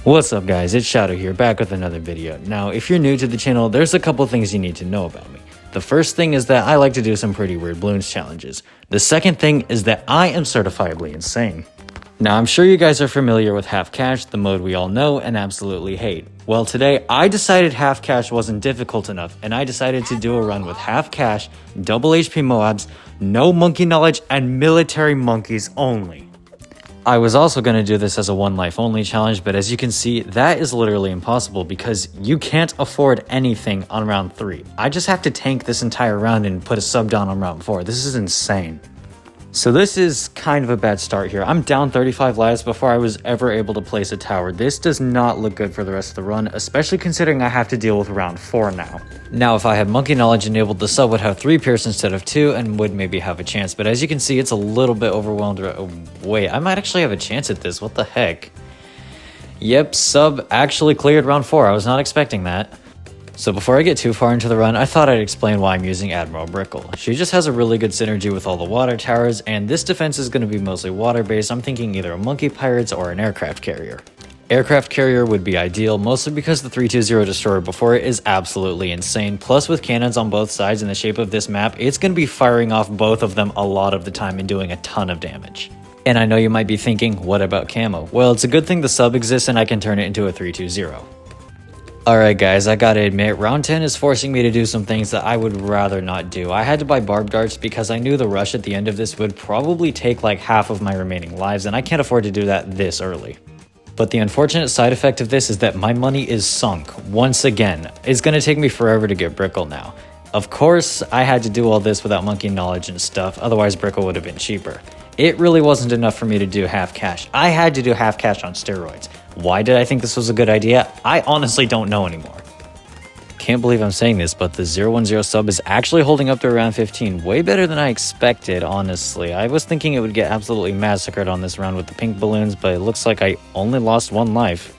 What's up guys, it's Shadow here, back with another video. Now, if you're new to the channel, there's a couple things you need to know about me. The first thing is that I like to do some pretty weird bloons challenges. The second thing is that I am certifiably insane. Now, I'm sure you guys are familiar with half cash, the mode we all know and absolutely hate. Well, today I decided half cash wasn't difficult enough, and I decided to do a run with half cash, double HP Moabs, no monkey knowledge, and military monkeys only. I was also going to do this as a one life only challenge, but as you can see, that is literally impossible because you can't afford anything on round 3. I just have to tank this entire round and put a sub down on round 4. This is insane. So this is kind of a bad start here. I'm down 35 lives before I was ever able to place a tower. This does not look good for the rest of the run, especially considering I have to deal with round 4 now. Now, if I had monkey knowledge enabled, the sub would have 3 pierce instead of 2 and would maybe have a chance. But as you can see, it's a little bit overwhelmed. Wait, I might actually have a chance at this. What the heck? Yep, sub actually cleared round 4. I was not expecting that. So before I get too far into the run, I thought I'd explain why I'm using Admiral Brickle. She just has a really good synergy with all the water towers, and this defense is going to be mostly water based. I'm thinking either a monkey pirates or an aircraft carrier. Aircraft carrier would be ideal, mostly because the 320 destroyer before it is absolutely insane. Plus with cannons on both sides in the shape of this map, it's going to be firing off both of them a lot of the time and doing a ton of damage. And I know you might be thinking, what about camo? Well, it's a good thing the sub exists and I can turn it into a 320. Alright guys, I gotta admit, round 10 is forcing me to do some things that I would rather not do. I had to buy barbed darts because I knew the rush at the end of this would probably take like half of my remaining lives, and I can't afford to do that this early. But the unfortunate side effect of this is that my money is sunk once again. It's gonna take me forever to get Brickle now. Of course, I had to do all this without monkey knowledge and stuff, otherwise Brickle would have been cheaper. It really wasn't enough for me to do half cash. I had to do half cash on steroids. Why did I think this was a good idea? I honestly don't know anymore. Can't believe I'm saying this, but the 010 sub is actually holding up to around 15. Way better than I expected, honestly. I was thinking it would get absolutely massacred on this round with the pink balloons, but it looks like I only lost 1 life.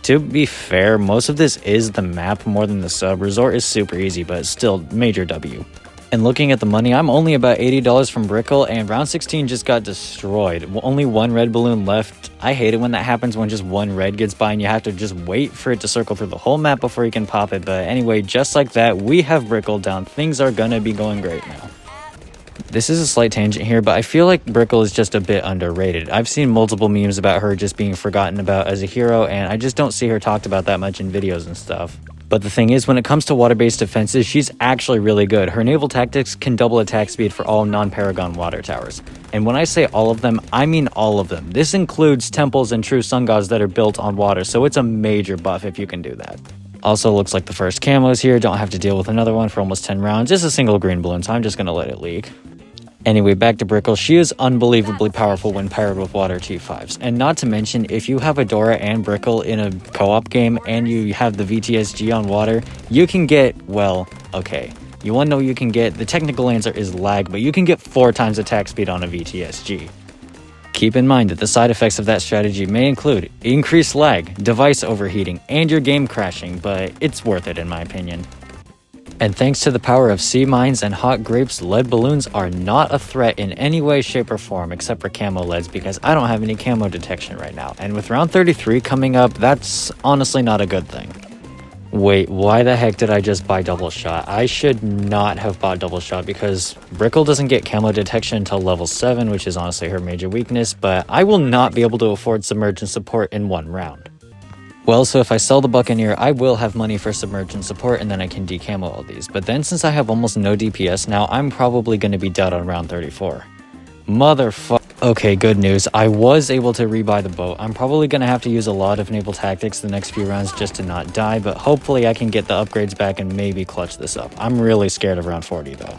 To be fair, most of this is the map more than the sub. Resort is super easy, but still major W. And looking at the money, I'm only about $80 from Brickle, and round 16 just got destroyed. Only 1 red balloon left. I hate it when that happens, when just 1 red gets by and you have to just wait for it to circle through the whole map before you can pop it. But anyway, just like that, we have Brickle down. Things are gonna be going great now. This is a slight tangent here, but I feel like Brickle is just a bit underrated. I've seen multiple memes about her just being forgotten about as a hero, and I just don't see her talked about that much in videos and stuff. But the thing is, when it comes to water-based defenses, she's actually really good. Her naval tactics can double attack speed for all non-Paragon water towers. And when I say all of them, I mean all of them. This includes temples and true sun gods that are built on water, so it's a major buff if you can do that. Also looks like the first camo is here. Don't have to deal with another one for almost 10 rounds. Just a single green balloon, so I'm just going to let it leak. Anyway, back to Brickle. She is unbelievably powerful when paired with water T5s. And not to mention, if you have Adora and Brickle in a co-op game and you have the VTSG on water, you can get, well, okay. You want to know what you can get? The technical answer is lag, but you can get 4 times attack speed on a VTSG. Keep in mind that the side effects of that strategy may include increased lag, device overheating, and your game crashing, but it's worth it in my opinion. And thanks to the power of sea mines and hot grapes, lead balloons are not a threat in any way, shape, or form except for camo leads because I don't have any camo detection right now. And with round 33 coming up, that's honestly not a good thing. Wait, why the heck did I just buy double shot? I should not have bought double shot because Brickle doesn't get camo detection until level 7, which is honestly her major weakness, but I will not be able to afford submergence support in 1 round. Well, so if I sell the Buccaneer, I will have money for submergence support and then I can decamo all these. But then since I have almost no DPS now, I'm probably going to be dead on round 34. Motherfuck. Okay, good news. I was able to rebuy the boat. I'm probably going to have to use a lot of naval tactics the next few rounds just to not die, but hopefully I can get the upgrades back and maybe clutch this up. I'm really scared of round 40 though.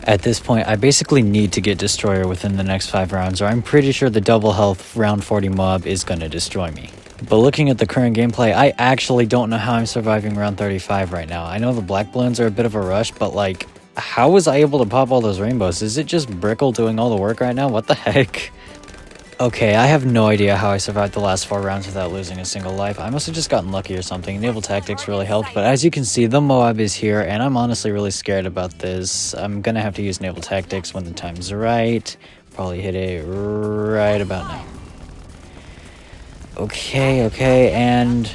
At this point, I basically need to get Destroyer within the next 5 rounds, or I'm pretty sure the double health round 40 mob is going to destroy me. But looking at the current gameplay, I actually don't know how I'm surviving round 35 right now. I know the black balloons are a bit of a rush, but like, how was I able to pop all those rainbows? Is it just Brickle doing all the work right now? What the heck? Okay, I have no idea how I survived the last 4 rounds without losing a single life. I must have just gotten lucky or something. Naval tactics really helped, but as you can see, the Moab is here, and I'm honestly really scared about this. I'm gonna have to use naval tactics when the time's right. Probably hit it right about now. Okay, and...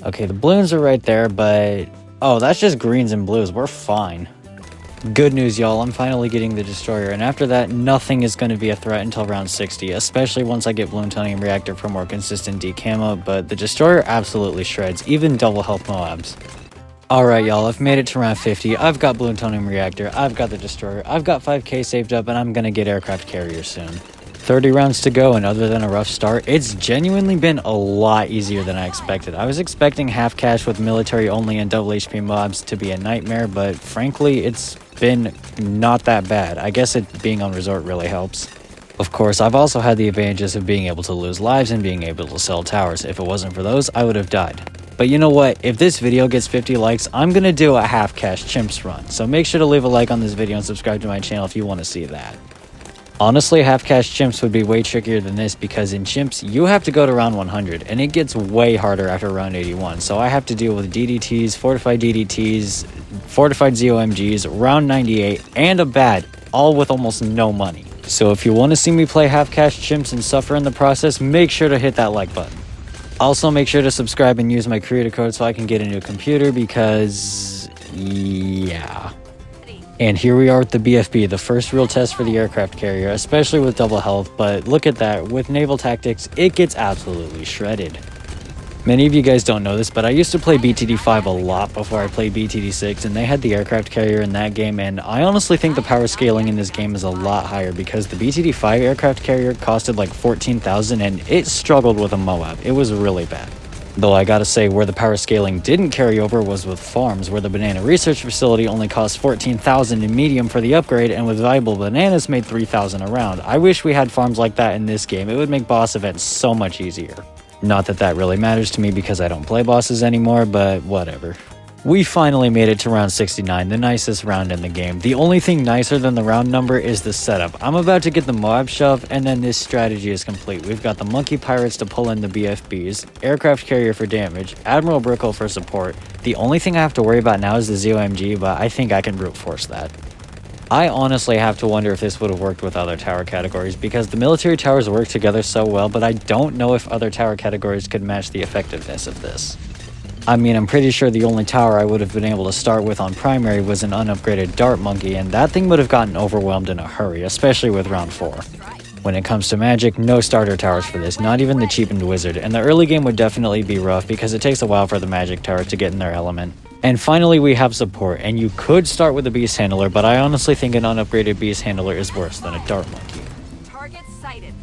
Okay, the balloons are right there, but... Oh, that's just greens and blues. We're fine. Good news, y'all. I'm finally getting the destroyer, and after that, nothing is going to be a threat until round 60, especially once I get Plutonium Reactor for more consistent decamo, but the destroyer absolutely shreds, even double health Moabs. Alright, y'all, I've made it to round 50. I've got Plutonium Reactor, I've got the destroyer, I've got 5k saved up, and I'm going to get aircraft carrier soon. 30 rounds to go, and other than a rough start, it's genuinely been a lot easier than I expected. I was expecting half cash with military only and double HP mobs to be a nightmare, but frankly, it's been not that bad. I guess it being on resort really helps. Of course, I've also had the advantages of being able to lose lives and being able to sell towers. If it wasn't for those, I would have died. But you know what? If this video gets 50 likes, I'm gonna do a half cash chimps run. So make sure to leave a like on this video and subscribe to my channel if you want to see that. Honestly, half cash chimps would be way trickier than this because in chimps, you have to go to round 100 and it gets way harder after round 81. So I have to deal with DDTs, fortified DDTs, fortified ZOMGs, round 98, and a bad, all with almost no money. So if you want to see me play half cash chimps and suffer in the process, make sure to hit that like button. Also, make sure to subscribe and use my creator code so I can get a new computer because, yeah. And here we are with the BFB, the first real test for the aircraft carrier, especially with double health, but look at that, with naval tactics, it gets absolutely shredded. Many of you guys don't know this, but I used to play BTD5 a lot before I played BTD6, and they had the aircraft carrier in that game, and I honestly think the power scaling in this game is a lot higher because the BTD5 aircraft carrier costed like 14,000 and it struggled with a Moab. It was really bad. Though I gotta say, where the power scaling didn't carry over was with farms, where the banana research facility only cost 14,000 in medium for the upgrade, and with valuable bananas made 3,000 a round. I wish we had farms like that in this game. It would make boss events so much easier. Not that that really matters to me because I don't play bosses anymore, but whatever. We finally made it to round 69, the nicest round in the game. The only thing nicer than the round number is the setup. I'm about to get the Moab shove, and then this strategy is complete. We've got the monkey pirates to pull in the BFBs, aircraft carrier for damage, Admiral Brickle for support. The only thing I have to worry about now is the ZOMG, but I think I can brute force that. I honestly have to wonder if this would have worked with other tower categories because the military towers work together so well, but I don't know if other tower categories could match the effectiveness of this. I mean, I'm pretty sure the only tower I would have been able to start with on primary was an unupgraded dart monkey, and that thing would have gotten overwhelmed in a hurry, especially with round 4. When it comes to magic, no starter towers for this, not even the cheapened wizard, and the early game would definitely be rough because it takes a while for the magic towers to get in their element. And finally, we have support, and you could start with a beast handler, but I honestly think an unupgraded beast handler is worse than a dart monkey. Target sighted.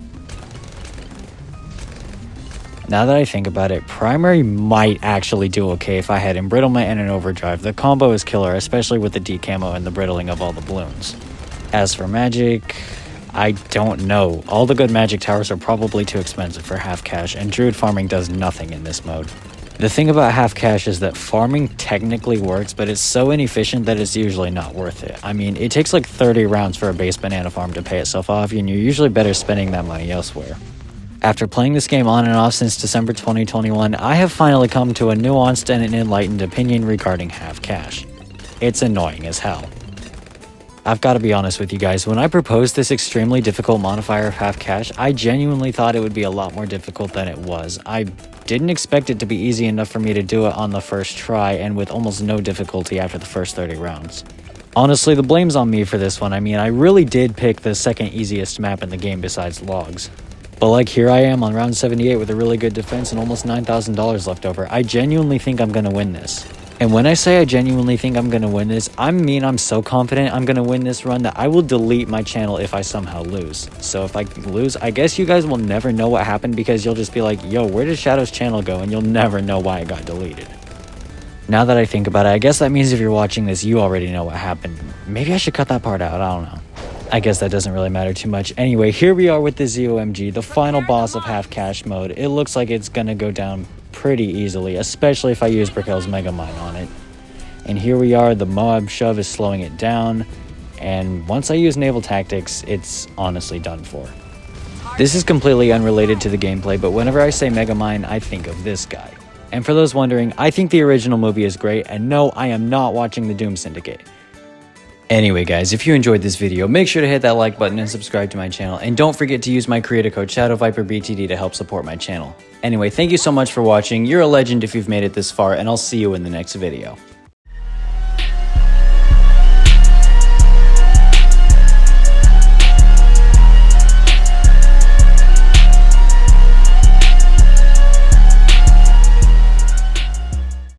Now that I think about it, primary might actually do okay if I had embrittlement and an overdrive. The combo is killer, especially with the decamo and the brittling of all the balloons. As for magic, I don't know. All the good magic towers are probably too expensive for half cash, and druid farming does nothing in this mode. The thing about half cash is that farming technically works, but it's so inefficient that it's usually not worth it. I mean, it takes like 30 rounds for a base banana farm to pay itself off, and you're usually better spending that money elsewhere. After playing this game on and off since December 2021, I have finally come to a nuanced and an enlightened opinion regarding half cash. It's annoying as hell. I've got to be honest with you guys, when I proposed this extremely difficult modifier of half cash, I genuinely thought it would be a lot more difficult than it was. I didn't expect it to be easy enough for me to do it on the first try and with almost no difficulty after the first 30 rounds. Honestly, the blame's on me for this one. I mean, I really did pick the second easiest map in the game besides logs. But like here I am on round 78 with a really good defense and almost $9,000 left over. I genuinely think I'm going to win this. And when I say I genuinely think I'm going to win this, I mean I'm so confident I'm going to win this run that I will delete my channel if I somehow lose. So if I lose, I guess you guys will never know what happened because you'll just be like, yo, where did Shadow's channel go? And you'll never know why it got deleted. Now that I think about it, I guess that means if you're watching this, you already know what happened. Maybe I should cut that part out, I don't know. I guess that doesn't really matter too much. Anyway, here we are with the ZOMG, the final boss of half cash mode. It looks like it's gonna go down pretty easily, especially if I use Brickle's Mega Mine on it. And here we are, the Moab shove is slowing it down, and once I use naval tactics, it's honestly done for. This is completely unrelated to the gameplay, but whenever I say Mega Mine, I think of this guy. And for those wondering, I think the original movie is great, and no, I am not watching the Doom Syndicate. Anyway guys, if you enjoyed this video, make sure to hit that like button and subscribe to my channel, and don't forget to use my creator code ShadowViperBTD to help support my channel. Anyway, thank you so much for watching, you're a legend if you've made it this far, and I'll see you in the next video.